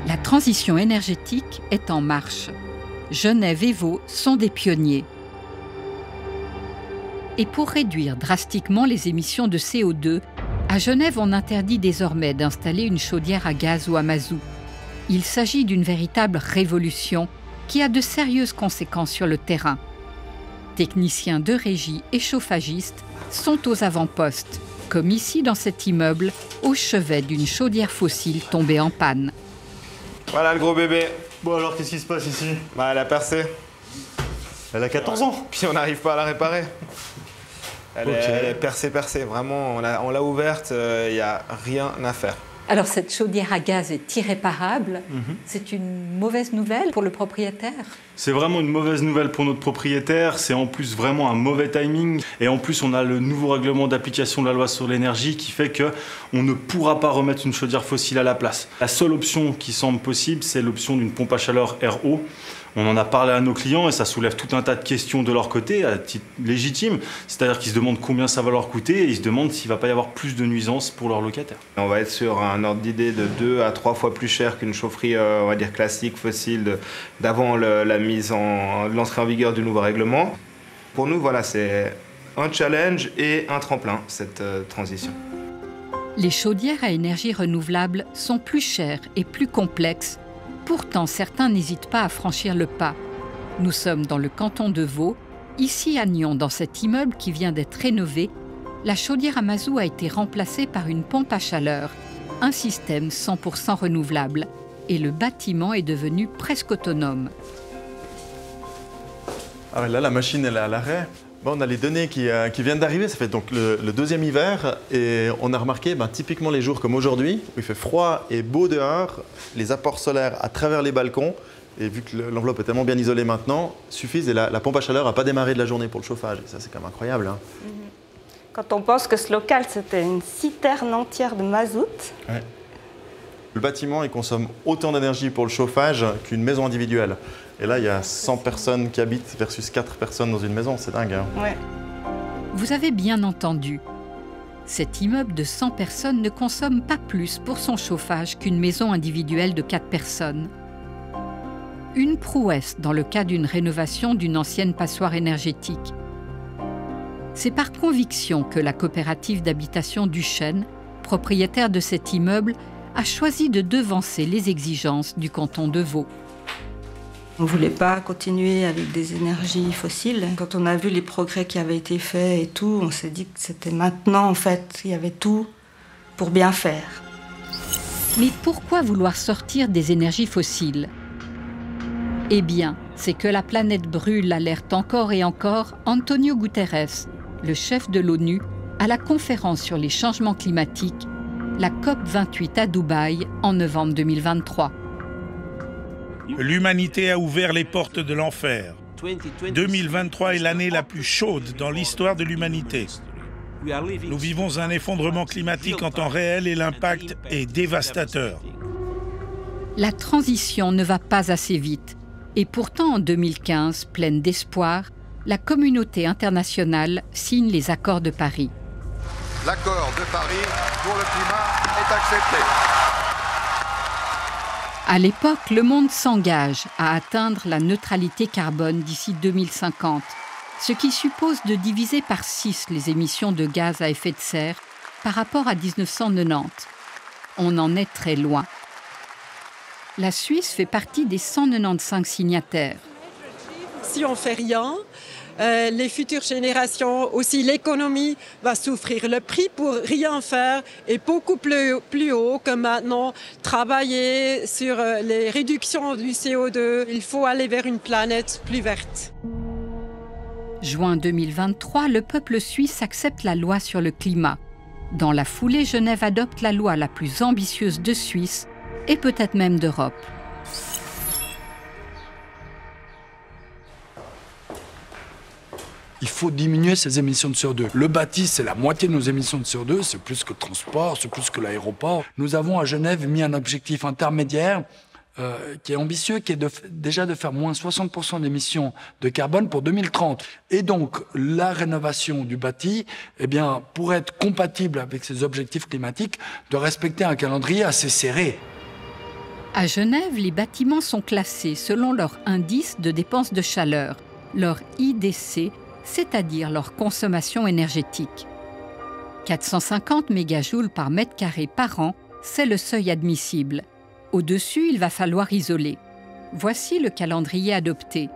La transition énergétique est en marche. Genève et Vaud sont des pionniers. Et pour réduire drastiquement les émissions de CO2, à Genève, on interdit désormais d'installer une chaudière à gaz ou à mazout. Il s'agit d'une véritable révolution qui a de sérieuses conséquences sur le terrain. Techniciens de régie et chauffagistes sont aux avant-postes, comme ici dans cet immeuble, au chevet d'une chaudière fossile tombée en panne. Voilà le gros bébé. Bon alors, qu'est-ce qui se passe ici? Bah, elle a percé. Elle a 14 ans. Puis on n'arrive pas à la réparer. Elle est percée. Vraiment, on l'a ouverte, il n'y a rien à faire. Alors cette chaudière à gaz est irréparable. C'est une mauvaise nouvelle pour le propriétaire? C'est vraiment une mauvaise nouvelle pour notre propriétaire. C'est en plus vraiment un mauvais timing. Et en plus, on a le nouveau règlement d'application de la loi sur l'énergie qui fait qu'on ne pourra pas remettre une chaudière fossile à la place. La seule option qui semble possible, c'est l'option d'une pompe à chaleur RO. On en a parlé à nos clients et ça soulève tout un tas de questions de leur côté, à titre légitime. C'est-à-dire qu'ils se demandent combien ça va leur coûter et ils se demandent s'il ne va pas y avoir plus de nuisances pour leurs locataires. On va être sur un ordre d'idée de 2 à 3 fois plus cher qu'une chaufferie, on va dire classique, fossile, d'avant l'entrée en vigueur du nouveau règlement. Pour nous, voilà, c'est un challenge et un tremplin, cette transition. Les chaudières à énergie renouvelable sont plus chères et plus complexes. Pourtant, certains n'hésitent pas à franchir le pas. Nous sommes dans le canton de Vaud. Ici, à Nyon, dans cet immeuble qui vient d'être rénové, la chaudière à mazout a été remplacée par une pompe à chaleur, un système 100% renouvelable. Et le bâtiment est devenu presque autonome. Ah là, la machine elle est à l'arrêt. Bon, on a les données qui viennent d'arriver, ça fait donc le deuxième hiver et on a remarqué typiquement les jours comme aujourd'hui, où il fait froid et beau dehors, les apports solaires à travers les balcons, et vu que l'enveloppe est tellement bien isolée maintenant, suffisent et la pompe à chaleur n'a pas démarré de la journée pour le chauffage. Et ça, c'est quand même incroyable. Hein. Quand on pense que ce local, c'était une citerne entière de mazout. Ouais. Le bâtiment, il consomme autant d'énergie pour le chauffage qu'une maison individuelle. Et là, il y a 100 personnes qui habitent versus 4 personnes dans une maison. C'est dingue. Hein. Ouais. Vous avez bien entendu. Cet immeuble de 100 personnes ne consomme pas plus pour son chauffage qu'une maison individuelle de 4 personnes. Une prouesse dans le cas d'une rénovation d'une ancienne passoire énergétique. C'est par conviction que la coopérative d'habitation du Chêne, propriétaire de cet immeuble, a choisi de devancer les exigences du canton de Vaud. On ne voulait pas continuer avec des énergies fossiles. Quand on a vu les progrès qui avaient été faits et tout, on s'est dit que c'était maintenant, en fait, il y avait tout pour bien faire. Mais pourquoi vouloir sortir des énergies fossiles? Eh bien, c'est que la planète brûle, alerte encore et encore Antonio Guterres, le chef de l'ONU, à la conférence sur les changements climatiques, la COP28 à Dubaï en novembre 2023. L'humanité a ouvert les portes de l'enfer. 2023 est l'année la plus chaude dans l'histoire de l'humanité. Nous vivons un effondrement climatique en temps réel et l'impact est dévastateur. La transition ne va pas assez vite. Et pourtant, en 2015, pleine d'espoir, la communauté internationale signe les accords de Paris. L'accord de Paris pour le climat est accepté. À l'époque, le monde s'engage à atteindre la neutralité carbone d'ici 2050, ce qui suppose de diviser par 6 les émissions de gaz à effet de serre par rapport à 1990. On en est très loin. La Suisse fait partie des 195 signataires. Si on ne fait rien, les futures générations, aussi l'économie va souffrir. Le prix pour rien faire est beaucoup plus haut que maintenant. Travailler sur les réductions du CO2, il faut aller vers une planète plus verte. Juin 2023, le peuple suisse accepte la loi sur le climat. Dans la foulée, Genève adopte la loi la plus ambitieuse de Suisse et peut-être même d'Europe. Il faut diminuer ces émissions de CO2. Le bâti, c'est la moitié de nos émissions de CO2, c'est plus que le transport, c'est plus que l'aéroport. Nous avons à Genève mis un objectif intermédiaire qui est ambitieux, qui est déjà de faire moins 60% d'émissions de carbone pour 2030. Et donc, la rénovation du bâti, pour être compatible avec ces objectifs climatiques, de respecter un calendrier assez serré. À Genève, les bâtiments sont classés selon leur indice de dépense de chaleur, leur IDC, c'est-à-dire leur consommation énergétique. 450 mégajoules par mètre carré par an, c'est le seuil admissible. Au-dessus, il va falloir isoler. Voici le calendrier adopté.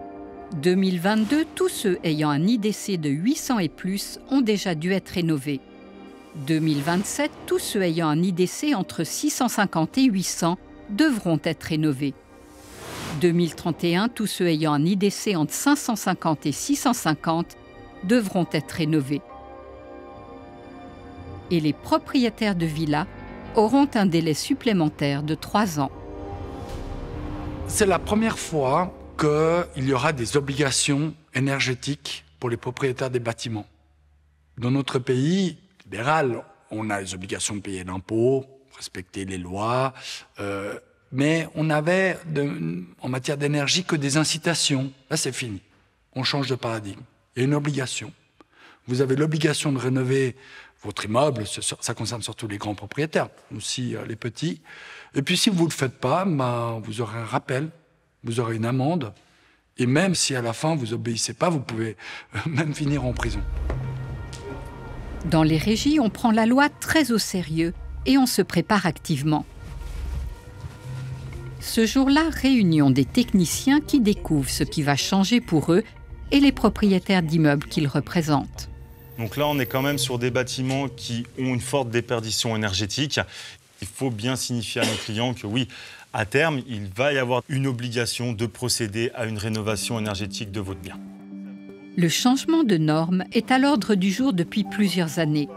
2022, tous ceux ayant un IDC de 800 et plus ont déjà dû être rénovés. 2027, tous ceux ayant un IDC entre 650 et 800 devront être rénovés. 2031, tous ceux ayant un IDC entre 550 et 650 devront être rénovés. Et les propriétaires de villas auront un délai supplémentaire de 3 ans. C'est la première fois qu'il y aura des obligations énergétiques pour les propriétaires des bâtiments. Dans notre pays libéral, on a les obligations de payer l'impôt, respecter les lois, mais on avait, en matière d'énergie, que des incitations. Là, c'est fini. On change de paradigme. Il y a une obligation. Vous avez l'obligation de rénover votre immeuble, ça concerne surtout les grands propriétaires, aussi les petits. Et puis, si vous ne le faites pas, vous aurez un rappel, vous aurez une amende, et même si à la fin, vous n'obéissez pas, vous pouvez même finir en prison. Dans les régies, on prend la loi très au sérieux et on se prépare activement. Ce jour-là, réunion des techniciens qui découvrent ce qui va changer pour eux et les propriétaires d'immeubles qu'ils représentent. Donc là, on est quand même sur des bâtiments qui ont une forte déperdition énergétique. Il faut bien signifier à nos clients que oui, à terme, il va y avoir une obligation de procéder à une rénovation énergétique de votre bien. Le changement de normes est à l'ordre du jour depuis plusieurs années.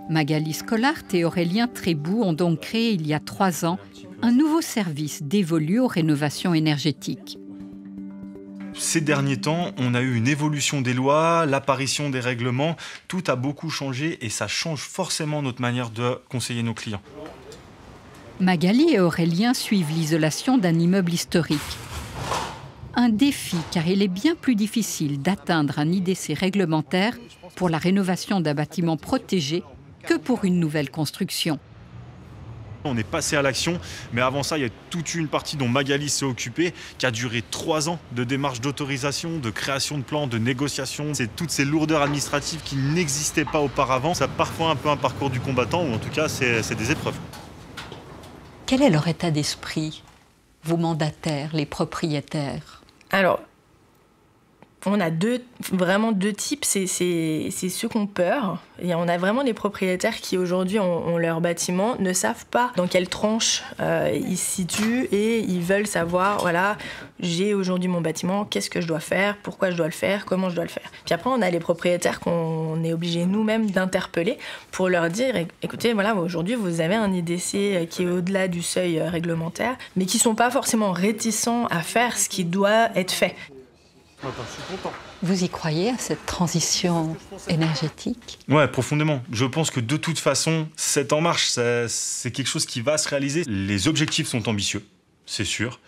Magali Scolart et Aurélien Trébou ont donc créé il y a 3 ans un nouveau service dévolu aux rénovations énergétiques. Ces derniers temps, on a eu une évolution des lois, l'apparition des règlements, tout a beaucoup changé et ça change forcément notre manière de conseiller nos clients. Magali et Aurélien suivent l'isolation d'un immeuble historique. Un défi car il est bien plus difficile d'atteindre un IDC réglementaire pour la rénovation d'un bâtiment protégé que pour une nouvelle construction. On est passé à l'action, mais avant ça, il y a toute une partie dont Magali s'est occupée, qui a duré 3 ans de démarches d'autorisation, de création de plans, de négociations. C'est toutes ces lourdeurs administratives qui n'existaient pas auparavant. C'est parfois un peu un parcours du combattant, ou en tout cas, c'est des épreuves. Quel est leur état d'esprit, vos mandataires, les propriétaires? Alors, on a vraiment deux types, c'est ceux qui ont peur. Et on a vraiment des propriétaires qui aujourd'hui ont leur bâtiment, ne savent pas dans quelle tranche ils se situent et ils veulent savoir, voilà, j'ai aujourd'hui mon bâtiment, qu'est-ce que je dois faire, pourquoi je dois le faire, comment je dois le faire. Puis après, on a les propriétaires qu'on est obligés nous-mêmes d'interpeller pour leur dire, écoutez, voilà, aujourd'hui vous avez un IDC qui est au-delà du seuil réglementaire, mais qui ne sont pas forcément réticents à faire ce qui doit être fait. Vous y croyez à cette transition énergétique? Ouais, profondément. Je pense que de toute façon, c'est en marche. C'est quelque chose qui va se réaliser. Les objectifs sont ambitieux, c'est sûr.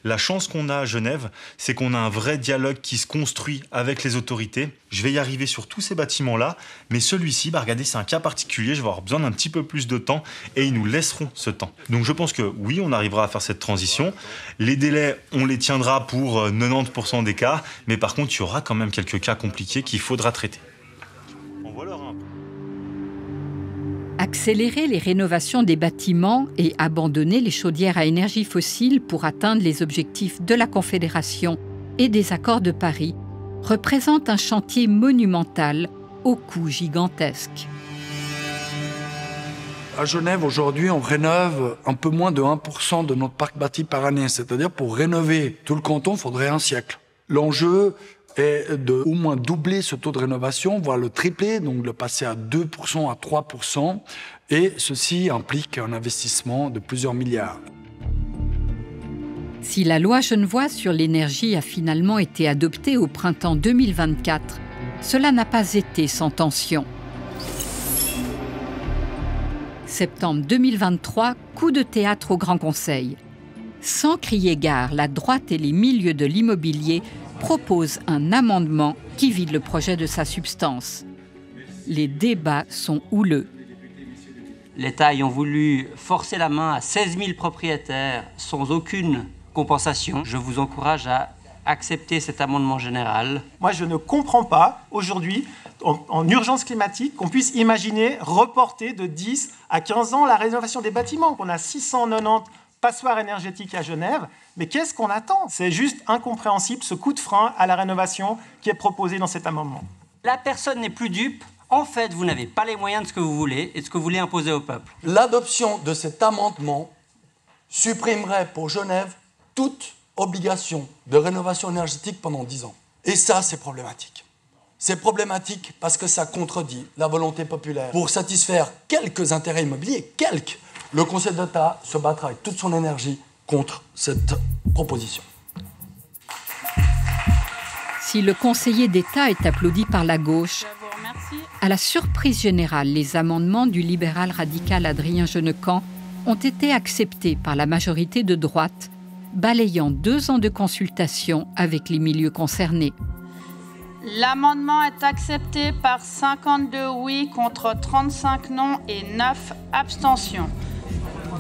La chance qu'on a à Genève, c'est qu'on a un vrai dialogue qui se construit avec les autorités. Je vais y arriver sur tous ces bâtiments-là, mais celui-ci, regardez, c'est un cas particulier. Je vais avoir besoin d'un petit peu plus de temps et ils nous laisseront ce temps. Donc je pense que oui, on arrivera à faire cette transition. Les délais, on les tiendra pour 90% des cas, mais par contre, il y aura quand même quelques cas compliqués qu'il faudra traiter. En voilà un peu. Accélérer les rénovations des bâtiments et abandonner les chaudières à énergie fossile pour atteindre les objectifs de la Confédération et des accords de Paris représente un chantier monumental au coût gigantesque. À Genève, aujourd'hui, on rénove un peu moins de 1% de notre parc bâti par année. C'est-à-dire, pour rénover tout le canton, il faudrait un siècle. L'enjeu est de au moins doubler ce taux de rénovation, voire le tripler, donc le passer à 2%, à 3%. Et ceci implique un investissement de plusieurs milliards. Si la loi genevoise sur l'énergie a finalement été adoptée au printemps 2024, cela n'a pas été sans tension. Septembre 2023, coup de théâtre au Grand Conseil. Sans crier gare, la droite et les milieux de l'immobilier proposent un amendement qui vide le projet de sa substance. Les débats sont houleux. l'État ayant voulu forcer la main à 16 000 propriétaires sans aucune compensation, je vous encourage à accepter cet amendement général. Moi, je ne comprends pas, aujourd'hui, en urgence climatique, qu'on puisse imaginer reporter de 10 à 15 ans la rénovation des bâtiments. On a 690 passoires énergétiques à Genève, mais qu'est-ce qu'on attend? C'est juste incompréhensible, ce coup de frein à la rénovation qui est proposé dans cet amendement. La personne n'est plus dupe. En fait, vous n'avez pas les moyens de ce que vous voulez et de ce que vous voulez imposer au peuple. L'adoption de cet amendement supprimerait pour Genève toute obligation de rénovation énergétique pendant 10 ans. Et ça, c'est problématique. C'est problématique parce que ça contredit la volonté populaire. Pour satisfaire quelques intérêts immobiliers, le Conseil d'État se battra avec toute son énergie contre cette proposition. Si le conseiller d'État est applaudi par la gauche, à la surprise générale, les amendements du libéral radical Adrien Genecamp ont été acceptés par la majorité de droite, balayant 2 ans de consultation avec les milieux concernés. L'amendement est accepté par 52 oui contre 35 non et 9 abstentions.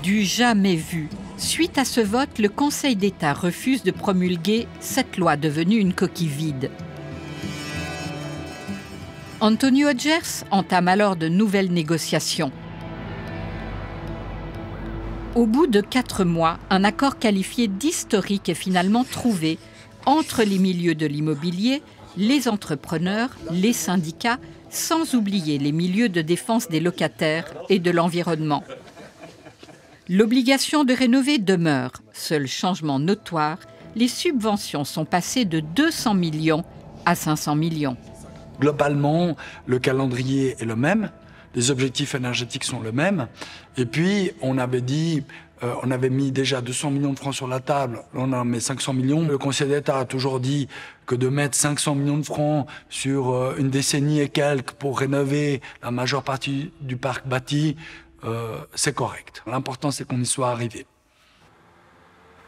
Du jamais vu. Suite à ce vote, le Conseil d'État refuse de promulguer cette loi devenue une coquille vide. Antonio Hodgers entame alors de nouvelles négociations. Au bout de 4 mois, un accord qualifié d'historique est finalement trouvé entre les milieux de l'immobilier, les entrepreneurs, les syndicats, sans oublier les milieux de défense des locataires et de l'environnement. L'obligation de rénover demeure. Seul changement notoire, les subventions sont passées de 200 millions à 500 millions. Globalement, le calendrier est le même, les objectifs énergétiques sont les mêmes. Et puis, on avait mis déjà 200 millions de francs sur la table, on en met 500 millions. Le Conseil d'État a toujours dit que de mettre 500 millions de francs sur une décennie et quelques pour rénover la majeure partie du parc bâti, c'est correct. L'important, c'est qu'on y soit arrivé.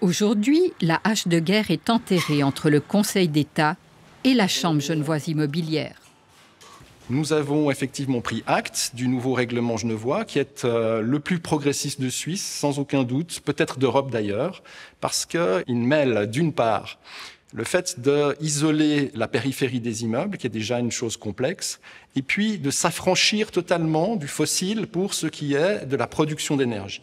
Aujourd'hui, la hache de guerre est enterrée entre le Conseil d'État et la Chambre genevoise immobilière. Nous avons effectivement pris acte du nouveau règlement genevois qui est le plus progressiste de Suisse, sans aucun doute, peut-être d'Europe d'ailleurs, parce qu'il mêle d'une part le fait d'isoler la périphérie des immeubles, qui est déjà une chose complexe, et puis de s'affranchir totalement du fossile pour ce qui est de la production d'énergie.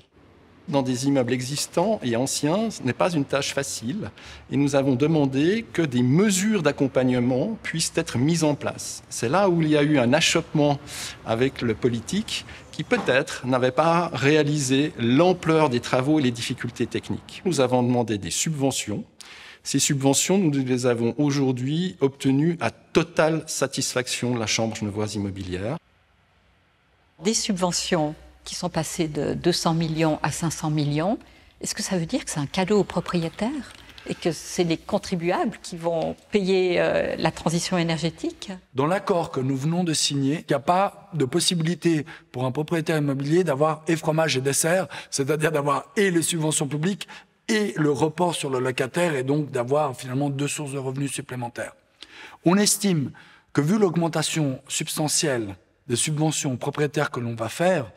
Dans des immeubles existants et anciens, ce n'est pas une tâche facile, et nous avons demandé que des mesures d'accompagnement puissent être mises en place. C'est là où il y a eu un achoppement avec le politique qui peut-être n'avait pas réalisé l'ampleur des travaux et les difficultés techniques. Nous avons demandé des subventions. Ces subventions, nous les avons aujourd'hui obtenues à totale satisfaction de la Chambre genevoise immobilière. Des subventions qui sont passées de 200 millions à 500 millions, est-ce que ça veut dire que c'est un cadeau aux propriétaires et que c'est les contribuables qui vont payer la transition énergétique? Dans l'accord que nous venons de signer, il n'y a pas de possibilité pour un propriétaire immobilier d'avoir et fromage et dessert, c'est-à-dire d'avoir et les subventions publiques et le report sur le locataire, et donc d'avoir finalement 2 sources de revenus supplémentaires. On estime que vu l'augmentation substantielle des subventions aux propriétaires que l'on va faire,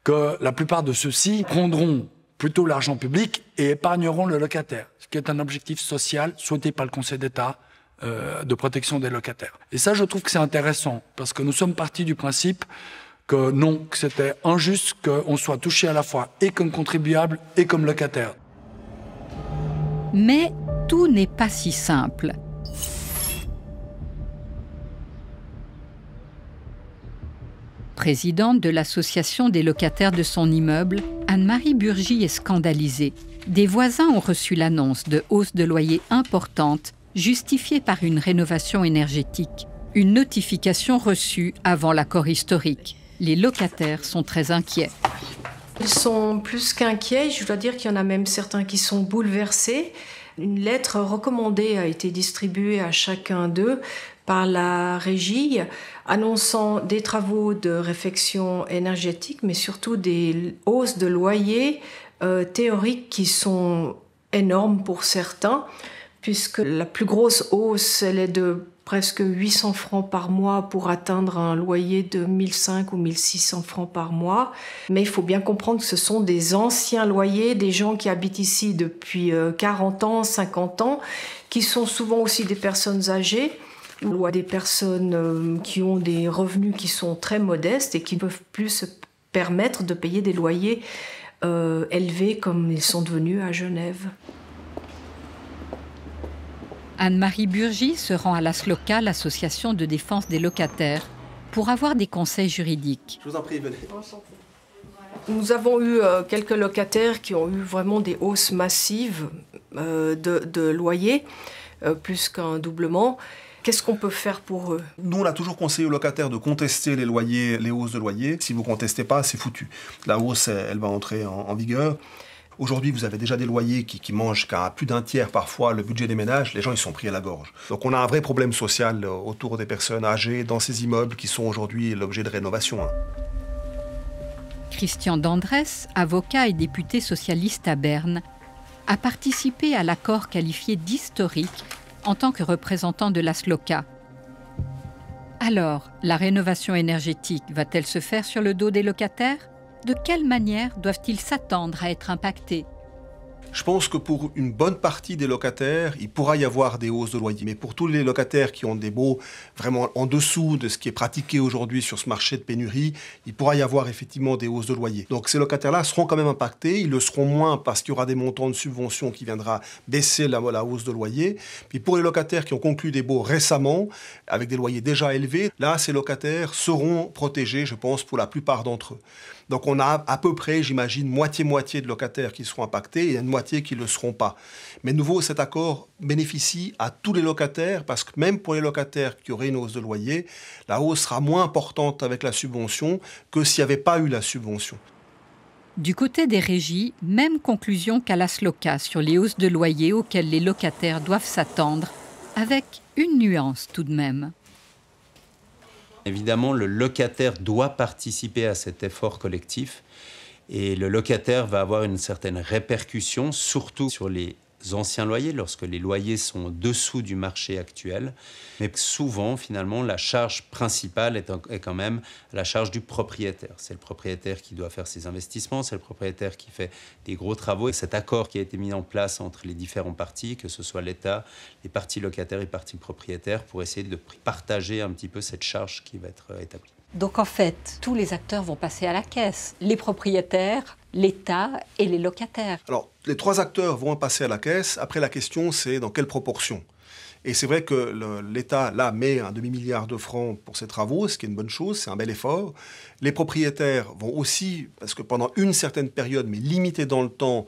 que la plupart de ceux-ci prendront plutôt l'argent public et épargneront le locataire, ce qui est un objectif social souhaité par le Conseil d'État de protection des locataires. Et ça, je trouve que c'est intéressant, parce que nous sommes partis du principe que non, que c'était injuste qu'on soit touché à la fois et comme contribuable et comme locataire. Mais tout n'est pas si simple. Présidente de l'association des locataires de son immeuble, Anne-Marie Burgy est scandalisée. Des voisins ont reçu l'annonce de hausses de loyer importantes, justifiées par une rénovation énergétique. Une notification reçue avant l'accord historique. Les locataires sont très inquiets. Ils sont plus qu'inquiets, je dois dire qu'il y en a même certains qui sont bouleversés. Une lettre recommandée a été distribuée à chacun d'eux par la régie, annonçant des travaux de réfection énergétique, mais surtout des hausses de loyers théoriques qui sont énormes pour certains, puisque la plus grosse hausse, elle est de presque 800 francs par mois pour atteindre un loyer de 1500 ou 1600 francs par mois. Mais il faut bien comprendre que ce sont des anciens loyers, des gens qui habitent ici depuis 40 ans, 50 ans, qui sont souvent aussi des personnes âgées ou des personnes qui ont des revenus qui sont très modestes et qui ne peuvent plus se permettre de payer des loyers élevés comme ils sont devenus à Genève. Anne-Marie Burgy se rend à l'ASLOCA, l'association de défense des locataires, pour avoir des conseils juridiques. Je vous en prie, venez. Nous avons eu quelques locataires qui ont eu vraiment des hausses massives de loyers, plus qu'un doublement. Qu'est-ce qu'on peut faire pour eux? Nous, on a toujours conseillé aux locataires de contester les loyers, les hausses de loyer. Si vous ne contestez pas, c'est foutu. La hausse, elle va entrer en vigueur. Aujourd'hui, vous avez déjà des loyers qui mangent qu'à plus d'un tiers parfois le budget des ménages. Les gens, ils sont pris à la gorge. Donc on a un vrai problème social autour des personnes âgées dans ces immeubles qui sont aujourd'hui l'objet de rénovation. Christian Dandrès, avocat et député socialiste à Berne, a participé à l'accord qualifié d'historique en tant que représentant de l'ASLOCA. Alors, la rénovation énergétique va-t-elle se faire sur le dos des locataires ? De quelle manière doivent-ils s'attendre à être impactés ? Je pense que pour une bonne partie des locataires, il pourra y avoir des hausses de loyer. Mais pour tous les locataires qui ont des baux vraiment en dessous de ce qui est pratiqué aujourd'hui sur ce marché de pénurie, il pourra y avoir effectivement des hausses de loyer. Donc ces locataires-là seront quand même impactés. Ils le seront moins parce qu'il y aura des montants de subventions qui viendra baisser la hausse de loyer. Puis pour les locataires qui ont conclu des baux récemment, avec des loyers déjà élevés, là, ces locataires seront protégés, je pense, pour la plupart d'entre eux. Donc on a à peu près, j'imagine, moitié-moitié de locataires qui seront impactés et une moitié qui ne le seront pas. Mais de nouveau, cet accord bénéficie à tous les locataires parce que même pour les locataires qui auraient une hausse de loyer, la hausse sera moins importante avec la subvention que s'il n'y avait pas eu la subvention. Du côté des régies, même conclusion qu'à l'ASLOCA sur les hausses de loyer auxquelles les locataires doivent s'attendre, avec une nuance tout de même. Évidemment, le locataire doit participer à cet effort collectif et le locataire va avoir une certaine répercussion, surtout sur les anciens loyers, lorsque les loyers sont au-dessous du marché actuel. Mais souvent, finalement, la charge principale est quand même la charge du propriétaire. C'est le propriétaire qui doit faire ses investissements, c'est le propriétaire qui fait des gros travaux. Et cet accord qui a été mis en place entre les différents parties, que ce soit l'État, les parties locataires et les parties propriétaires, pour essayer de partager un petit peu cette charge qui va être établie. Donc en fait, tous les acteurs vont passer à la caisse. Les propriétaires, l'État et les locataires. Alors, les trois acteurs vont passer à la caisse. Après, la question, c'est dans quelle proportion. Et c'est vrai que l'État, là, met un demi-milliard de francs pour ces travaux, ce qui est une bonne chose, c'est un bel effort. Les propriétaires vont aussi, parce que pendant une certaine période, mais limitée dans le temps,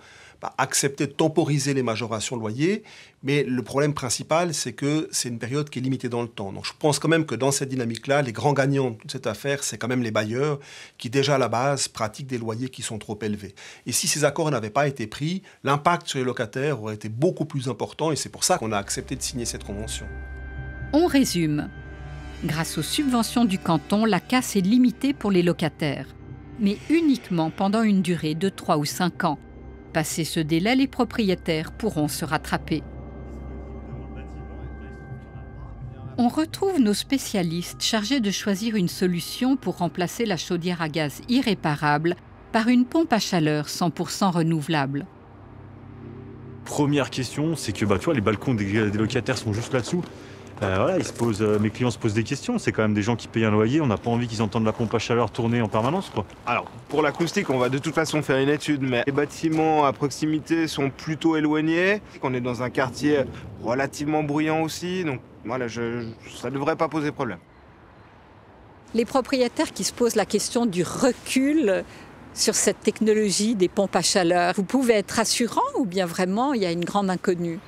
accepter de temporiser les majorations de loyer. Mais le problème principal, c'est que c'est une période qui est limitée dans le temps. Donc je pense quand même que dans cette dynamique-là, les grands gagnants de toute cette affaire, c'est quand même les bailleurs qui, déjà à la base, pratiquent des loyers qui sont trop élevés. Et si ces accords n'avaient pas été pris, l'impact sur les locataires aurait été beaucoup plus important et c'est pour ça qu'on a accepté de signer cette convention. On résume. Grâce aux subventions du canton, la casse est limitée pour les locataires, mais uniquement pendant une durée de 3 ou 5 ans. Passé ce délai, les propriétaires pourront se rattraper. On retrouve nos spécialistes chargés de choisir une solution pour remplacer la chaudière à gaz irréparable par une pompe à chaleur 100% renouvelable. Première question, c'est que tu vois, les balcons des locataires sont juste là-dessous. Voilà, mes clients se posent des questions. C'est quand même des gens qui payent un loyer. On n'a pas envie qu'ils entendent la pompe à chaleur tourner en permanence, quoi. Alors, pour l'acoustique, on va de toute façon faire une étude, mais les bâtiments à proximité sont plutôt éloignés. On est dans un quartier relativement bruyant aussi, donc voilà, ça ne devrait pas poser problème. Les propriétaires qui se posent la question du recul sur cette technologie des pompes à chaleur, vous pouvez être rassurant ou bien vraiment il y a une grande inconnue ?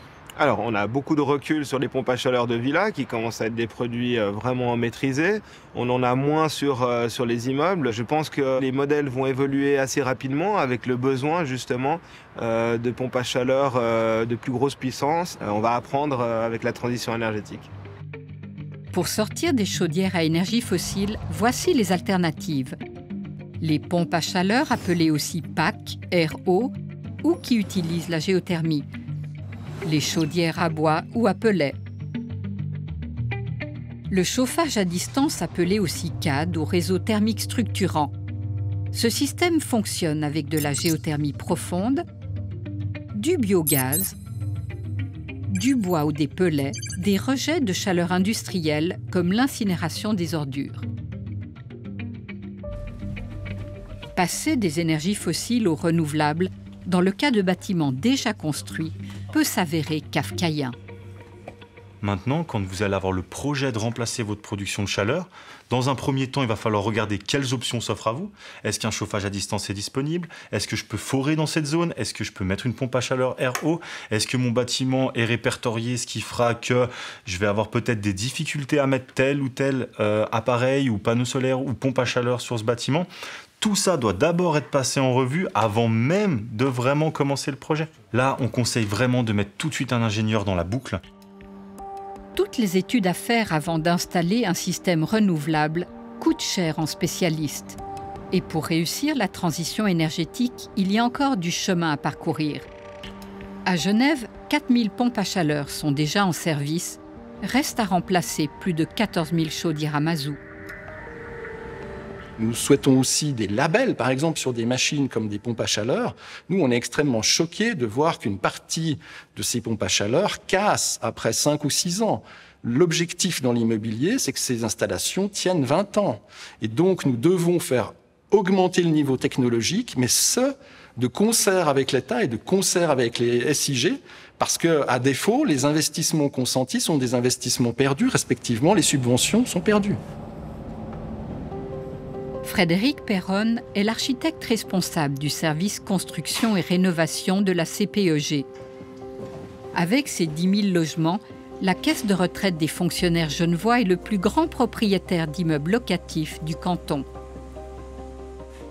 Alors, on a beaucoup de recul sur les pompes à chaleur de villa qui commencent à être des produits vraiment maîtrisés. On en a moins sur les immeubles. Je pense que les modèles vont évoluer assez rapidement avec le besoin justement de pompes à chaleur de plus grosse puissance. On va apprendre avec la transition énergétique. Pour sortir des chaudières à énergie fossile, voici les alternatives. Les pompes à chaleur appelées aussi PAC, RO, ou qui utilisent la géothermie. les chaudières à bois ou à pellets. Le chauffage à distance, appelé aussi CAD ou réseau thermique structurant. Ce système fonctionne avec de la géothermie profonde, du biogaz, du bois ou des pellets, des rejets de chaleur industrielle comme l'incinération des ordures. Passer des énergies fossiles aux renouvelables, dans le cas de bâtiments déjà construits, peut s'avérer kafkaïen. Maintenant, quand vous allez avoir le projet de remplacer votre production de chaleur, dans un premier temps, il va falloir regarder quelles options s'offrent à vous. Est-ce qu'un chauffage à distance est disponible? Est-ce que je peux forer dans cette zone? Est-ce que je peux mettre une pompe à chaleur RO? Est-ce que mon bâtiment est répertorié, ce qui fera que je vais avoir peut-être des difficultés à mettre tel ou tel appareil ou panneau solaire ou pompe à chaleur sur ce bâtiment? Tout ça doit d'abord être passé en revue avant même de vraiment commencer le projet. Là, on conseille vraiment de mettre tout de suite un ingénieur dans la boucle. Toutes les études à faire avant d'installer un système renouvelable coûtent cher en spécialistes. Et pour réussir la transition énergétique, il y a encore du chemin à parcourir. À Genève, 4000 pompes à chaleur sont déjà en service. Reste à remplacer plus de 14 000 chaudières à mazout. Nous souhaitons aussi des labels, par exemple, sur des machines comme des pompes à chaleur. Nous, on est extrêmement choqués de voir qu'une partie de ces pompes à chaleur casse après 5 ou 6 ans. L'objectif dans l'immobilier, c'est que ces installations tiennent 20 ans. Et donc, nous devons faire augmenter le niveau technologique, mais ce, de concert avec l'État et de concert avec les SIG, parce qu'à défaut, les investissements consentis sont des investissements perdus, respectivement, les subventions sont perdues. Frédéric Perronne est l'architecte responsable du service construction et rénovation de la CPEG. Avec ses 10 000 logements, la Caisse de retraite des fonctionnaires genevois est le plus grand propriétaire d'immeubles locatifs du canton.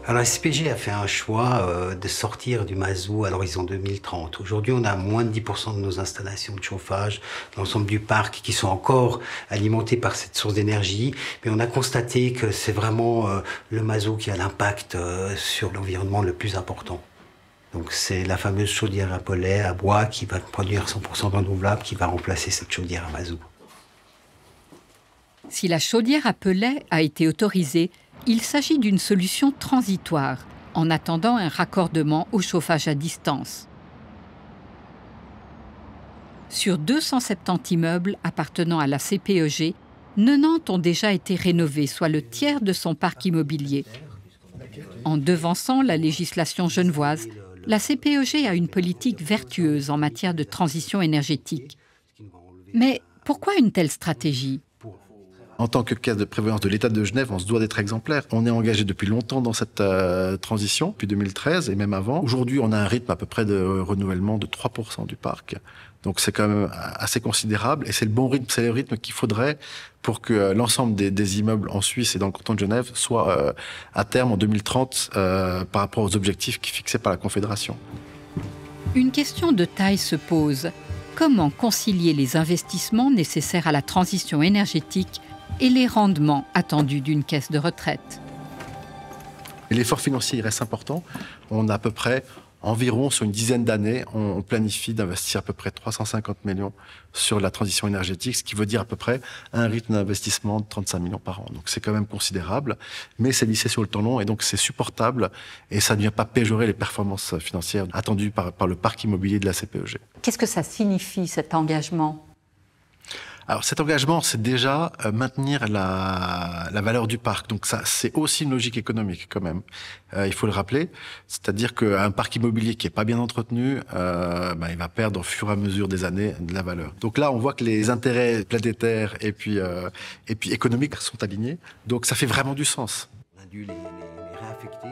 Alors la CPG a fait un choix de sortir du mazout à l'horizon 2030. Aujourd'hui, on a moins de 10% de nos installations de chauffage, l'ensemble du parc qui sont encore alimentées par cette source d'énergie. Mais on a constaté que c'est vraiment le mazout qui a l'impact sur l'environnement le plus important. Donc c'est la fameuse chaudière à pellets, à bois, qui va produire 100% renouvelable, qui va remplacer cette chaudière à mazout. Si la chaudière à pellets a été autorisée, il s'agit d'une solution transitoire, en attendant un raccordement au chauffage à distance. Sur 270 immeubles appartenant à la CPEG, 90 ont déjà été rénovés, soit le tiers de son parc immobilier. En devançant la législation genevoise, la CPEG a une politique vertueuse en matière de transition énergétique. Mais pourquoi une telle stratégie ? En tant que caisse de prévoyance de l'État de Genève, on se doit d'être exemplaire. On est engagé depuis longtemps dans cette transition, depuis 2013 et même avant. Aujourd'hui, on a un rythme à peu près de renouvellement de 3% du parc. Donc c'est quand même assez considérable et c'est le bon rythme, c'est le rythme qu'il faudrait pour que l'ensemble des immeubles en Suisse et dans le canton de Genève soient à terme en 2030 par rapport aux objectifs fixés par la Confédération. Une question de taille se pose. Comment concilier les investissements nécessaires à la transition énergétique et les rendements attendus d'une caisse de retraite? L'effort financier il reste important. On a à peu près environ, sur une dizaine d'années, on planifie d'investir à peu près 350 millions sur la transition énergétique, ce qui veut dire à peu près un rythme d'investissement de 35 millions par an. Donc c'est quand même considérable, mais c'est lissé sur le temps long et donc c'est supportable et ça ne vient pas péjorer les performances financières attendues par le parc immobilier de la CPEG. Qu'est-ce que ça signifie, cet engagement ? Alors cet engagement, c'est déjà maintenir la valeur du parc. Donc ça, c'est aussi une logique économique quand même. Il faut le rappeler. C'est-à-dire qu'un parc immobilier qui est pas bien entretenu, il va perdre au fur et à mesure des années de la valeur. Donc là, on voit que les intérêts planétaires et puis économiques sont alignés. Donc ça fait vraiment du sens. On a dû les réaffecter.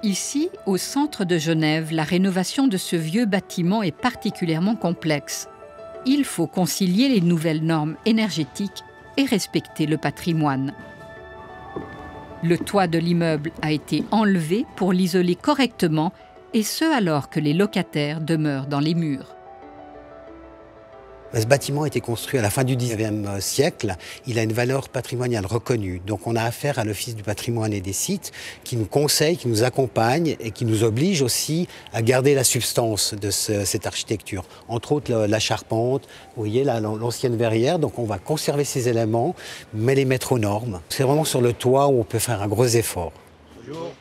Ici, au centre de Genève, la rénovation de ce vieux bâtiment est particulièrement complexe. Il faut concilier les nouvelles normes énergétiques et respecter le patrimoine. Le toit de l'immeuble a été enlevé pour l'isoler correctement, et ce alors que les locataires demeurent dans les murs. Ce bâtiment a été construit à la fin du 19e siècle. Il a une valeur patrimoniale reconnue. Donc on a affaire à l'Office du patrimoine et des sites qui nous conseille, qui nous accompagne et qui nous oblige aussi à garder la substance de cette architecture. Entre autres la charpente, vous voyez l'ancienne verrière. Donc on va conserver ces éléments, mais les mettre aux normes. C'est vraiment sur le toit où on peut faire un gros effort. Bonjour.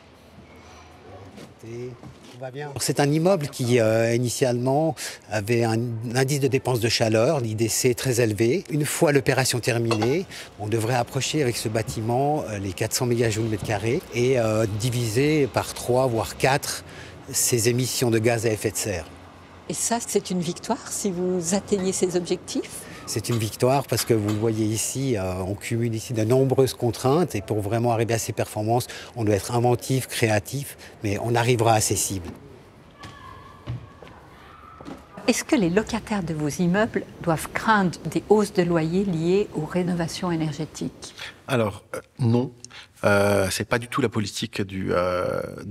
C'est un immeuble qui, initialement, avait un indice de dépense de chaleur, l'IDC très élevé. Une fois l'opération terminée, on devrait approcher avec ce bâtiment les 400 mégajoules mètre carré et diviser par 3 voire 4 ses émissions de gaz à effet de serre. Et ça, c'est une victoire si vous atteignez ces objectifs ? C'est une victoire parce que vous le voyez ici, on cumule ici de nombreuses contraintes et pour vraiment arriver à ces performances, on doit être inventif, créatif, mais on arrivera à ces cibles. Est-ce que les locataires de vos immeubles doivent craindre des hausses de loyer liées aux rénovations énergétiques ? Alors, non. Ce n'est pas du tout la politique de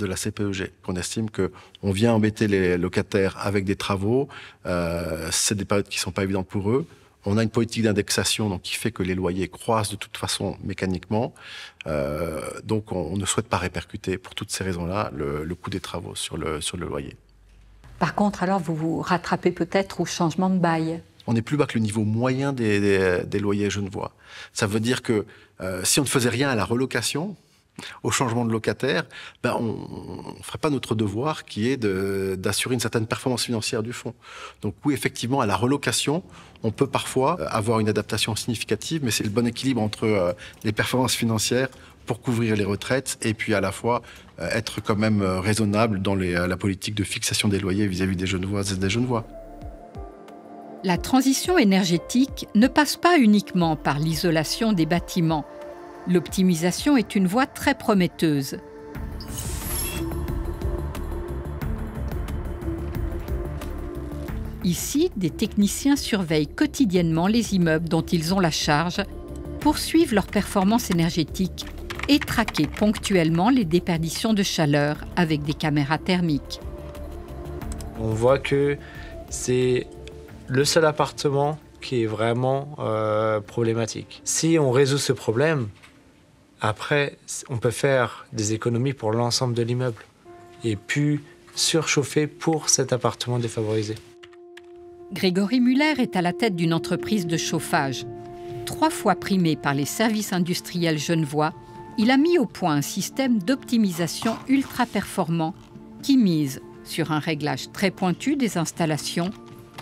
la CPEG. On estime qu'on vient embêter les locataires avec des travaux. C'est des périodes qui ne sont pas évidentes pour eux. On a une politique d'indexation donc, qui fait que les loyers croissent de toute façon mécaniquement. Donc on ne souhaite pas répercuter pour toutes ces raisons-là le coût des travaux sur le loyer. Par contre, alors vous vous rattrapez peut-être au changement de bail ? On est plus bas que le niveau moyen des loyers genevois. Ça veut dire que si on ne faisait rien à la relocation, au changement de locataire, on ne ferait pas notre devoir qui est d'assurer une certaine performance financière du fonds. Donc oui, effectivement, à la relocation, on peut parfois avoir une adaptation significative, mais c'est le bon équilibre entre les performances financières pour couvrir les retraites et puis à la fois être quand même raisonnable dans la politique de fixation des loyers vis-à-vis des Genevoises et des Genevois. La transition énergétique ne passe pas uniquement par l'isolation des bâtiments. L'optimisation est une voie très prometteuse. Ici, des techniciens surveillent quotidiennement les immeubles dont ils ont la charge, poursuivent leur performance énergétique et traquer ponctuellement les déperditions de chaleur avec des caméras thermiques. On voit que c'est le seul appartement qui est vraiment problématique. Si on résout ce problème, après, on peut faire des économies pour l'ensemble de l'immeuble et puis surchauffer pour cet appartement défavorisé. Grégory Muller est à la tête d'une entreprise de chauffage. 3 fois primé par les services industriels genevois, il a mis au point un système d'optimisation ultra performant qui mise sur un réglage très pointu des installations,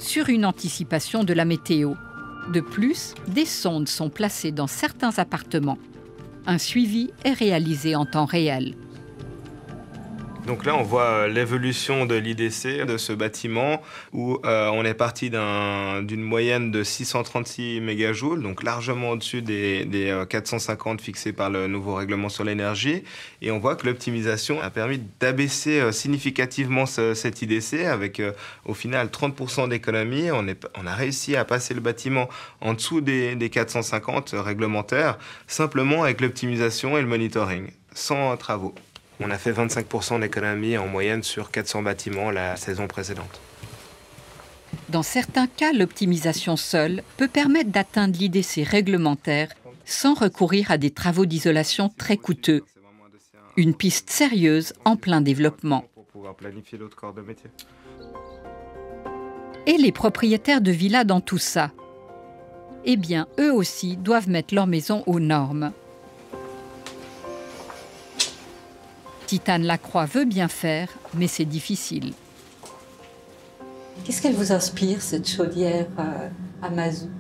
sur une anticipation de la météo. De plus, des sondes sont placées dans certains appartements. Un suivi est réalisé en temps réel. Donc là, on voit l'évolution de l'IDC de ce bâtiment où on est parti d'une moyenne de 636 mégajoules, donc largement au-dessus des 450 fixés par le nouveau règlement sur l'énergie. Et on voit que l'optimisation a permis d'abaisser significativement cet IDC avec au final 30% d'économie. On a réussi à passer le bâtiment en dessous des 450 réglementaires simplement avec l'optimisation et le monitoring, sans travaux. On a fait 25% d'économie en moyenne sur 400 bâtiments la saison précédente. Dans certains cas, l'optimisation seule peut permettre d'atteindre l'IDC réglementaire sans recourir à des travaux d'isolation très coûteux. Une piste sérieuse en plein développement. Pour pouvoir planifier l'autre corps de métier. Et les propriétaires de villas dans tout ça ? Eh bien, eux aussi doivent mettre leur maison aux normes. Titane Lacroix veut bien faire, mais c'est difficile. Qu'est-ce qu'elle vous inspire, cette chaudière à mazout ?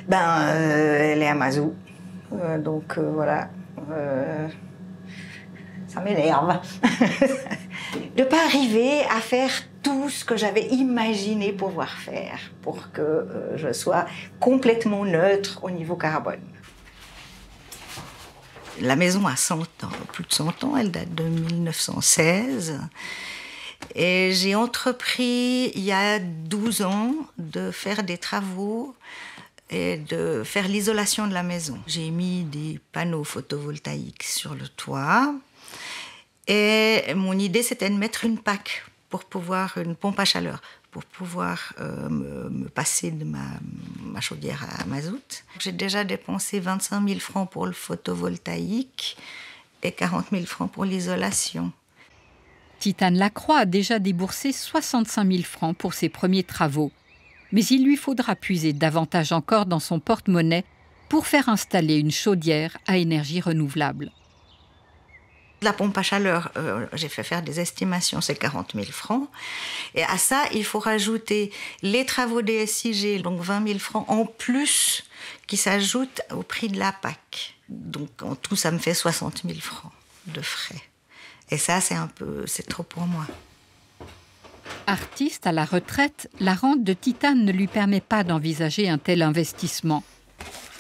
Elle est à mazout. Voilà. Ça m'énerve. De ne pas arriver à faire tout ce que j'avais imaginé pouvoir faire pour que je sois complètement neutre au niveau carbone. La maison a 100 ans, plus de 100 ans, elle date de 1916. Et j'ai entrepris, il y a 12 ans, de faire des travaux et de faire l'isolation de la maison. J'ai mis des panneaux photovoltaïques sur le toit. Et mon idée, c'était de mettre une PAC pour pouvoir, une pompe à chaleur, pour pouvoir me passer de ma chaudière à mazout. J'ai déjà dépensé 25 000 francs pour le photovoltaïque et 40 000 francs pour l'isolation. Titane Lacroix a déjà déboursé 65 000 francs pour ses premiers travaux. Mais il lui faudra puiser davantage encore dans son porte-monnaie pour faire installer une chaudière à énergie renouvelable. La pompe à chaleur, j'ai fait faire des estimations, c'est 40 000 francs. Et à ça, il faut rajouter les travaux des SIG, donc 20 000 francs en plus, qui s'ajoutent au prix de la PAC. Donc en tout, ça me fait 60 000 francs de frais. Et ça, c'est trop pour moi. Artiste à la retraite, la rente de Titane ne lui permet pas d'envisager un tel investissement.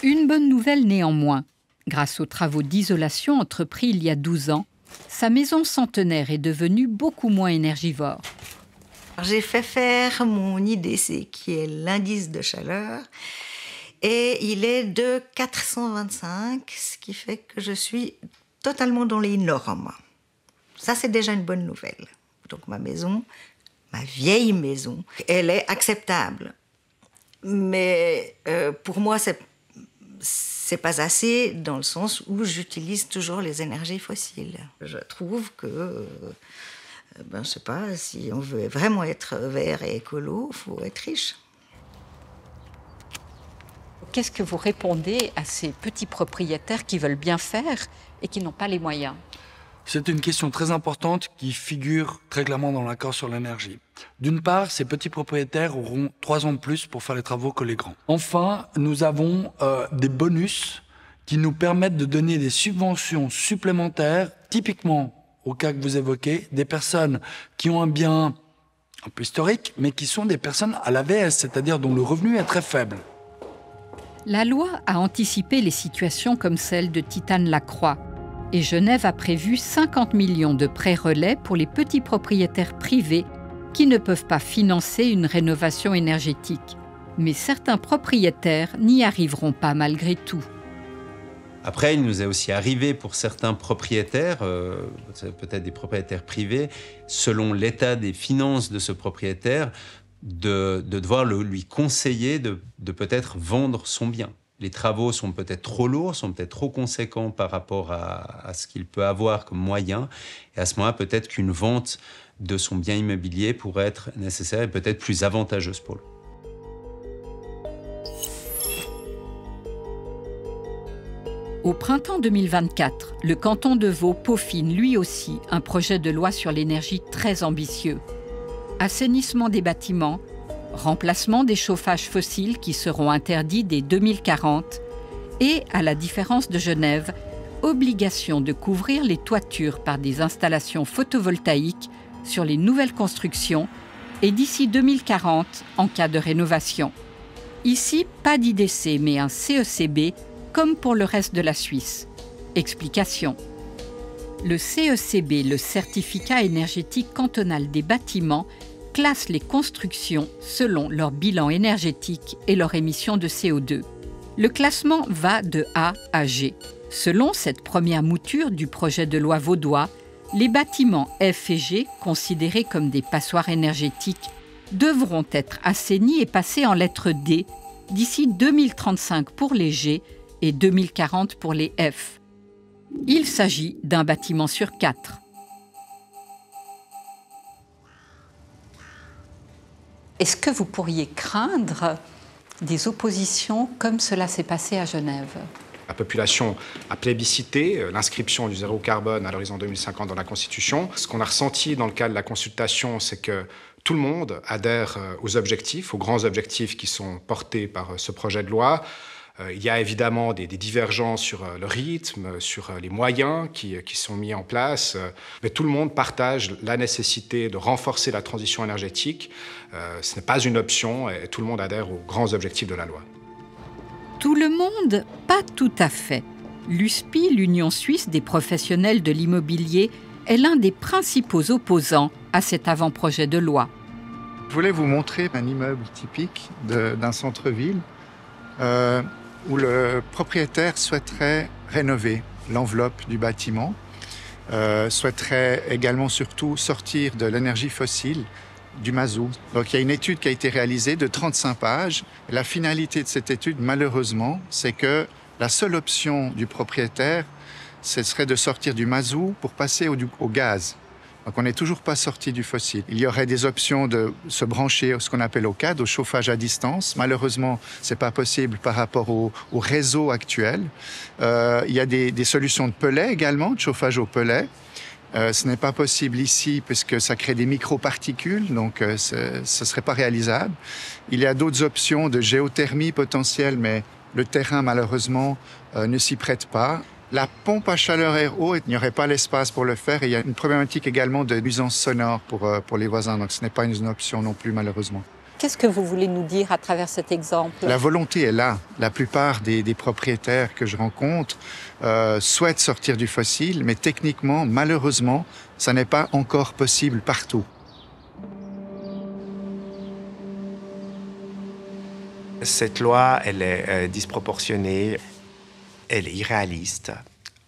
Une bonne nouvelle néanmoins. Grâce aux travaux d'isolation entrepris il y a 12 ans, sa maison centenaire est devenue beaucoup moins énergivore. J'ai fait faire mon IDC, qui est l'indice de chaleur, et il est de 425, ce qui fait que je suis totalement dans les normes. Ça, c'est déjà une bonne nouvelle. Donc ma maison, ma vieille maison, elle est acceptable. Mais pour moi, c'est pas assez dans le sens où j'utilise toujours les énergies fossiles. Je trouve que, je sais pas, si on veut vraiment être vert et écolo, il faut être riche. Qu'est-ce que vous répondez à ces petits propriétaires qui veulent bien faire et qui n'ont pas les moyens ? C'est une question très importante qui figure très clairement dans l'accord sur l'énergie. D'une part, ces petits propriétaires auront 3 ans de plus pour faire les travaux que les grands. Enfin, nous avons des bonus qui nous permettent de donner des subventions supplémentaires, typiquement, au cas que vous évoquez, des personnes qui ont un bien un peu historique, mais qui sont des personnes à l'AVS, c'est-à-dire dont le revenu est très faible. La loi a anticipé les situations comme celle de Titane Lacroix. Et Genève a prévu 50 millions de prêts relais pour les petits propriétaires privés qui ne peuvent pas financer une rénovation énergétique. Mais certains propriétaires n'y arriveront pas malgré tout. Après, il nous est aussi arrivé pour certains propriétaires, peut-être des propriétaires privés, selon l'état des finances de ce propriétaire, de devoir lui conseiller de peut-être vendre son bien. Les travaux sont peut-être trop lourds, sont peut-être trop conséquents par rapport à ce qu'il peut avoir comme moyen. Et à ce moment-là, peut-être qu'une vente de son bien immobilier pourrait être nécessaire et peut-être plus avantageuse pour lui. Au printemps 2024, le canton de Vaud peaufine lui aussi un projet de loi sur l'énergie très ambitieux. Assainissement des bâtiments, remplacement des chauffages fossiles qui seront interdits dès 2040 et, à la différence de Genève, obligation de couvrir les toitures par des installations photovoltaïques sur les nouvelles constructions et d'ici 2040 en cas de rénovation. Ici, pas d'IDC mais un CECB comme pour le reste de la Suisse. Explication. Le CECB, le certificat énergétique cantonal des bâtiments, classe les constructions selon leur bilan énergétique et leur émission de CO2. Le classement va de A à G. Selon cette première mouture du projet de loi vaudois, les bâtiments F et G, considérés comme des passoires énergétiques, devront être assainis et passer en lettre D d'ici 2035 pour les G et 2040 pour les F. Il s'agit d'un bâtiment sur 4. Est-ce que vous pourriez craindre des oppositions comme cela s'est passé à Genève ? La population a plébiscité l'inscription du zéro carbone à l'horizon 2050 dans la Constitution. Ce qu'on a ressenti dans le cadre de la consultation, c'est que tout le monde adhère aux objectifs, aux grands objectifs qui sont portés par ce projet de loi. Il y a évidemment des divergences sur le rythme, sur les moyens qui sont mis en place, mais tout le monde partage la nécessité de renforcer la transition énergétique. Ce n'est pas une option et tout le monde adhère aux grands objectifs de la loi. Tout le monde, pas tout à fait. L'USPI, l'Union suisse des professionnels de l'immobilier, est l'un des principaux opposants à cet avant-projet de loi. Je voulais vous montrer un immeuble typique d'un centre-ville où le propriétaire souhaiterait rénover l'enveloppe du bâtiment. souhaiterait également surtout sortir de l'énergie fossile, du mazout. Donc il y a une étude qui a été réalisée de 35 pages. La finalité de cette étude, malheureusement, c'est que la seule option du propriétaire, ce serait de sortir du mazout pour passer au gaz. Donc on n'est toujours pas sorti du fossile. Il y aurait des options de se brancher à ce qu'on appelle au CAD, au chauffage à distance. Malheureusement, ce n'est pas possible par rapport au réseau actuel. Il y a des solutions de pellets également, de chauffage au pellet. Ce n'est pas possible ici puisque ça crée des microparticules, donc ce ne serait pas réalisable. Il y a d'autres options de géothermie potentielle, mais le terrain, malheureusement, ne s'y prête pas. La pompe à chaleur air-eau, il n'y aurait pas l'espace pour le faire. Et il y a une problématique également de nuisance sonore pour les voisins. Donc ce n'est pas une option non plus, malheureusement. Qu'est-ce que vous voulez nous dire à travers cet exemple? La volonté est là. La plupart des propriétaires que je rencontre souhaitent sortir du fossile, mais techniquement, malheureusement, ça n'est pas encore possible partout. Cette loi, elle est disproportionnée. Elle est irréaliste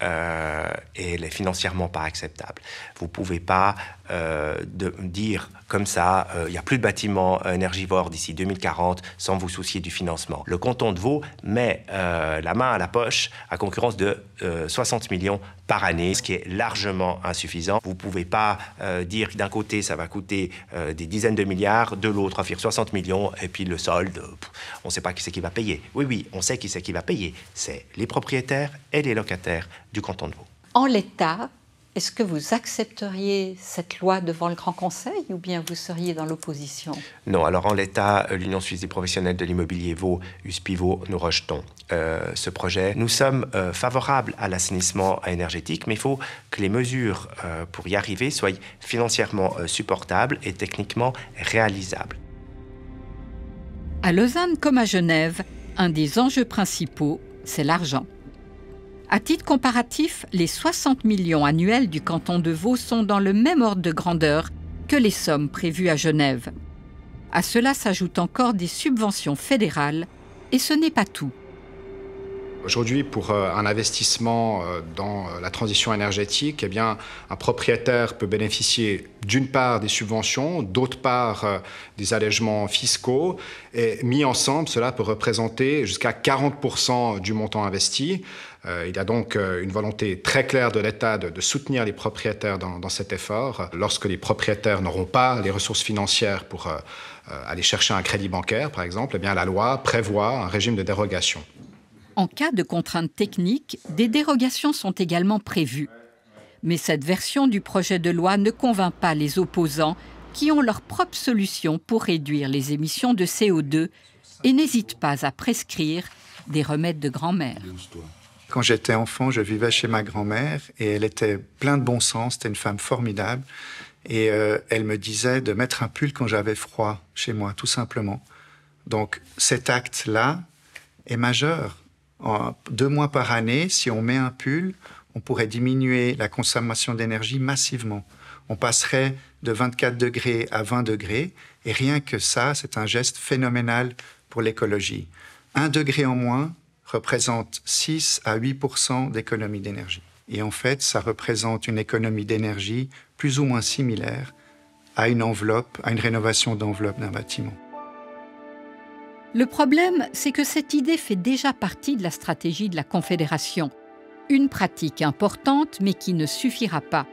et elle est financièrement pas acceptable. Vous pouvez pas dire comme ça, il n'y a plus de bâtiments énergivores d'ici 2040 sans vous soucier du financement. Le canton de Vaud met la main à la poche à concurrence de 60 millions par année, ce qui est largement insuffisant. Vous ne pouvez pas dire que d'un côté ça va coûter des dizaines de milliards, de l'autre offrir 60 millions et puis le solde, on ne sait pas qui c'est qui va payer. Oui, on sait qui c'est qui va payer. C'est les propriétaires et les locataires du canton de Vaud. En l'état, est-ce que vous accepteriez cette loi devant le Grand Conseil ou bien vous seriez dans l'opposition? Non, alors en l'état, l'Union suisse des professionnels de l'immobilier Vaud, USPIVO, nous rejetons ce projet. Nous sommes favorables à l'assainissement énergétique, mais il faut que les mesures pour y arriver soient financièrement supportables et techniquement réalisables. À Lausanne comme à Genève, un des enjeux principaux, c'est l'argent. À titre comparatif, les 60 millions annuels du canton de Vaud sont dans le même ordre de grandeur que les sommes prévues à Genève. À cela s'ajoutent encore des subventions fédérales, et ce n'est pas tout. Aujourd'hui, pour un investissement dans la transition énergétique, eh bien, un propriétaire peut bénéficier d'une part des subventions, d'autre part des allègements fiscaux. Et mis ensemble, cela peut représenter jusqu'à 40% du montant investi. Il y a donc une volonté très claire de l'État de soutenir les propriétaires dans cet effort. Lorsque les propriétaires n'auront pas les ressources financières pour aller chercher un crédit bancaire, par exemple, eh bien, la loi prévoit un régime de dérogation. En cas de contraintes techniques, des dérogations sont également prévues. Mais cette version du projet de loi ne convainc pas les opposants qui ont leur propre solution pour réduire les émissions de CO2 et n'hésitent pas à prescrire des remèdes de grand-mère. Quand j'étais enfant, je vivais chez ma grand-mère et elle était pleine de bon sens, c'était une femme formidable. Et elle me disait de mettre un pull quand j'avais froid chez moi, tout simplement. Donc cet acte-là est majeur. 2 mois par année, si on met un pull, on pourrait diminuer la consommation d'énergie massivement. On passerait de 24 degrés à 20 degrés, et rien que ça, c'est un geste phénoménal pour l'écologie. 1 degré en moins représente 6 à 8% d'économie d'énergie. Et en fait, ça représente une économie d'énergie plus ou moins similaire à une enveloppe, à une rénovation d'enveloppe d'un bâtiment. Le problème, c'est que cette idée fait déjà partie de la stratégie de la Confédération. Une pratique importante, mais qui ne suffira pas.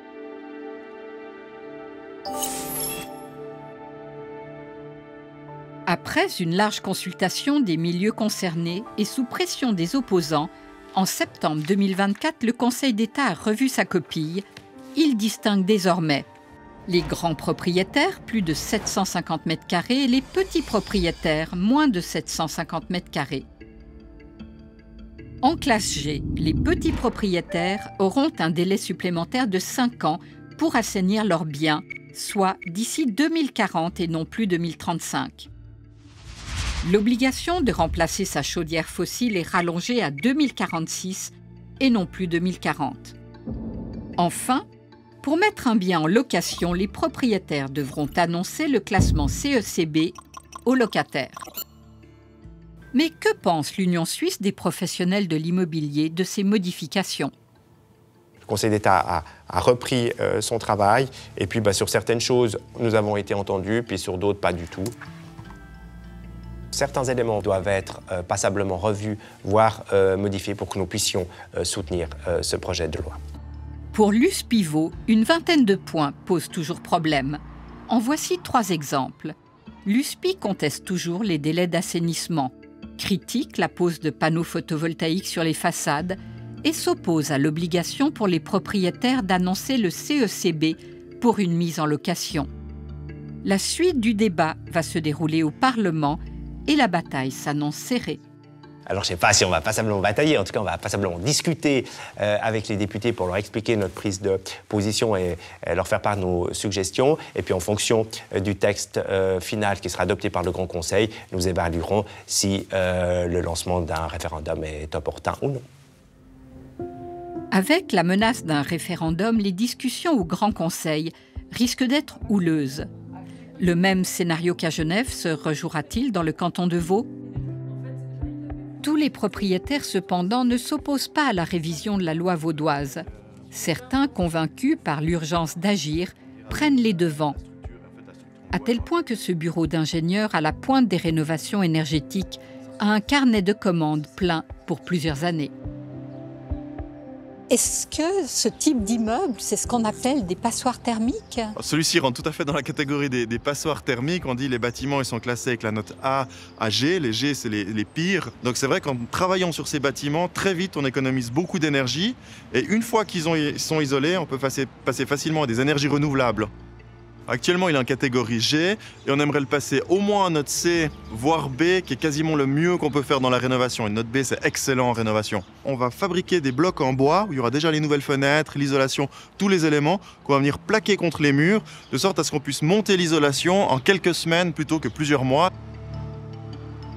Après une large consultation des milieux concernés et sous pression des opposants, en septembre 2024, le Conseil d'État a revu sa copie. Il distingue désormais les grands propriétaires, plus de 750 m², et les petits propriétaires, moins de 750 m². En classe G, les petits propriétaires auront un délai supplémentaire de 5 ans pour assainir leurs biens, soit d'ici 2040 et non plus 2035. L'obligation de remplacer sa chaudière fossile est rallongée à 2046 et non plus 2040. Enfin, pour mettre un bien en location, les propriétaires devront annoncer le classement CECB aux locataires. Mais que pense l'Union suisse des professionnels de l'immobilier de ces modifications ? Le Conseil d'État a repris son travail. Et puis sur certaines choses, nous avons été entendus, puis sur d'autres, pas du tout. Certains éléments doivent être passablement revus, voire modifiés pour que nous puissions soutenir ce projet de loi. Pour Luce Pivot, une vingtaine de points posent toujours problème. En voici 3 exemples. L'USPI conteste toujours les délais d'assainissement, critique la pose de panneaux photovoltaïques sur les façades et s'oppose à l'obligation pour les propriétaires d'annoncer le CECB pour une mise en location. La suite du débat va se dérouler au Parlement et la bataille s'annonce serrée. Alors, je ne sais pas si on va passablement batailler, en tout cas, on va passablement discuter avec les députés pour leur expliquer notre prise de position et leur faire part de nos suggestions. Et puis, en fonction du texte final qui sera adopté par le Grand Conseil, nous évaluerons si le lancement d'un référendum est opportun ou non. Avec la menace d'un référendum, les discussions au Grand Conseil risquent d'être houleuses. Le même scénario qu'à Genève se rejouera-t-il dans le canton de Vaud ? Tous les propriétaires, cependant, ne s'opposent pas à la révision de la loi vaudoise. Certains, convaincus par l'urgence d'agir, prennent les devants. À tel point que ce bureau d'ingénieurs à la pointe des rénovations énergétiques a un carnet de commandes plein pour plusieurs années. Est-ce que ce type d'immeuble, c'est ce qu'on appelle des passoires thermiques? Celui-ci rentre tout à fait dans la catégorie des passoires thermiques. On dit les bâtiments ils sont classés avec la note A à G. Les G, c'est les pires. Donc c'est vrai qu'en travaillant sur ces bâtiments, très vite, on économise beaucoup d'énergie. Et une fois qu'ils sont isolés, on peut passer facilement à des énergies renouvelables. Actuellement, il est en catégorie G et on aimerait le passer au moins en note C, voire B, qui est quasiment le mieux qu'on peut faire dans la rénovation. Une note B, c'est excellent en rénovation. On va fabriquer des blocs en bois où il y aura déjà les nouvelles fenêtres, l'isolation, tous les éléments qu'on va venir plaquer contre les murs, de sorte à ce qu'on puisse monter l'isolation en quelques semaines plutôt que plusieurs mois.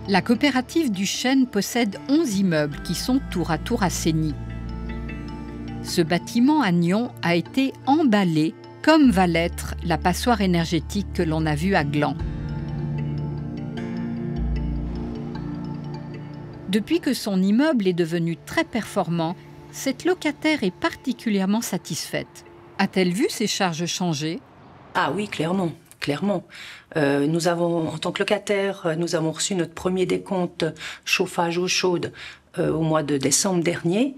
La coopérative du Chêne possède 11 immeubles qui sont tour à tour assainis. Ce bâtiment à Nyon a été emballé comme va l'être la passoire énergétique que l'on a vue à Gland. Depuis que son immeuble est devenu très performant, cette locataire est particulièrement satisfaite. A-t-elle vu ses charges changer? Ah oui, clairement. Nous avons, en tant que locataire, nous avons reçu notre premier décompte chauffage eau chaude au mois de décembre dernier.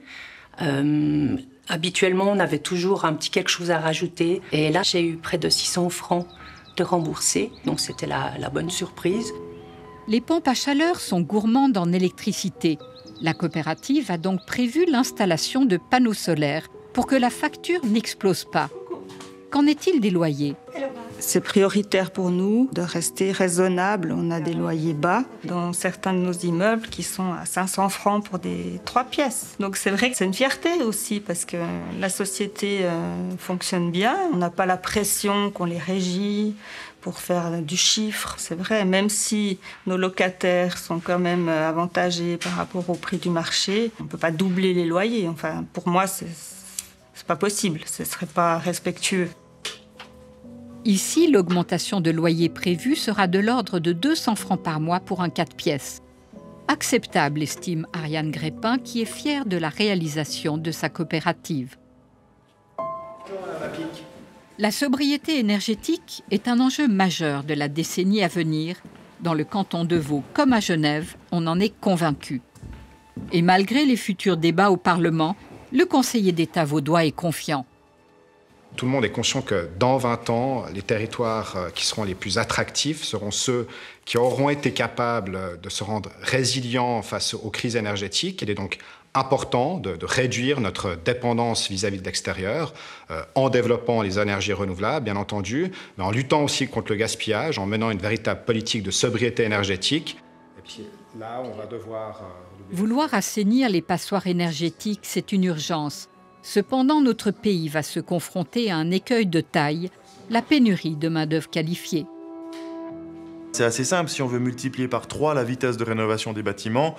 Habituellement, on avait toujours un petit quelque chose à rajouter. Et là, j'ai eu près de 600 francs de remboursés. Donc, c'était la bonne surprise. Les pompes à chaleur sont gourmandes en électricité. La coopérative a donc prévu l'installation de panneaux solaires pour que la facture n'explose pas. Qu'en est-il des loyers ? C'est prioritaire pour nous de rester raisonnable. On a des loyers bas dans certains de nos immeubles qui sont à 500 francs pour des 3 pièces. Donc c'est vrai que c'est une fierté aussi parce que la société fonctionne bien. On n'a pas la pression qu'on les régit pour faire du chiffre. C'est vrai, même si nos locataires sont quand même avantagés par rapport au prix du marché, on ne peut pas doubler les loyers. Enfin, pour moi, c'est pas possible. Ce ne serait pas respectueux. Ici, l'augmentation de loyer prévue sera de l'ordre de 200 francs par mois pour un 4 pièces. Acceptable, estime Ariane Grépin, qui est fière de la réalisation de sa coopérative. La sobriété énergétique est un enjeu majeur de la décennie à venir. Dans le canton de Vaud comme à Genève, on en est convaincu. Et malgré les futurs débats au Parlement, le conseiller d'État vaudois est confiant. Tout le monde est conscient que dans 20 ans, les territoires qui seront les plus attractifs seront ceux qui auront été capables de se rendre résilients face aux crises énergétiques. Il est donc important de réduire notre dépendance vis-à-vis de l'extérieur en développant les énergies renouvelables, bien entendu, mais en luttant aussi contre le gaspillage, en menant une véritable politique de sobriété énergétique. Et puis là, on va devoir... Vouloir assainir les passoires énergétiques, c'est une urgence. Cependant, notre pays va se confronter à un écueil de taille, la pénurie de main-d'œuvre qualifiée. C'est assez simple, si on veut multiplier par 3 la vitesse de rénovation des bâtiments,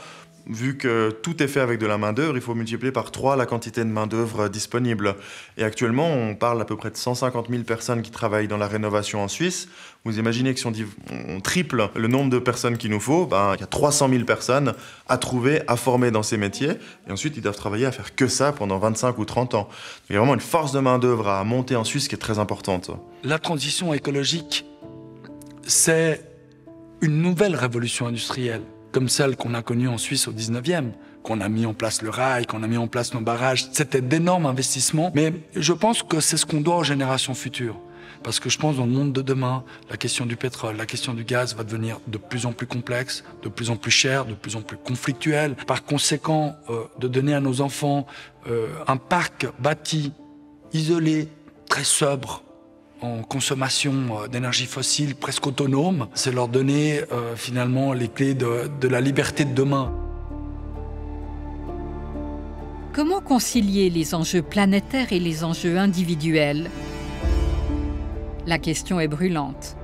vu que tout est fait avec de la main-d'œuvre, il faut multiplier par 3 la quantité de main-d'œuvre disponible. Et actuellement, on parle à peu près de 150 000 personnes qui travaillent dans la rénovation en Suisse. Vous imaginez que si on triple le nombre de personnes qu'il nous faut, il y a 300 000 personnes à trouver, à former dans ces métiers. Et ensuite, ils doivent travailler à faire que ça pendant 25 ou 30 ans. Il y a vraiment une force de main-d'œuvre à monter en Suisse qui est très importante. La transition écologique, c'est une nouvelle révolution industrielle, comme celle qu'on a connue en Suisse au 19e, qu'on a mis en place le rail, qu'on a mis en place nos barrages. C'était d'énormes investissements, mais je pense que c'est ce qu'on doit aux générations futures. Parce que je pense dans le monde de demain, la question du pétrole, la question du gaz va devenir de plus en plus complexe, de plus en plus chère, de plus en plus conflictuelle. Par conséquent, de donner à nos enfants un parc bâti, isolé, très sobre, en consommation d'énergie fossile, presque autonome, c'est leur donner finalement les clés de la liberté de demain. Comment concilier les enjeux planétaires et les enjeux individuels ? La question est brûlante.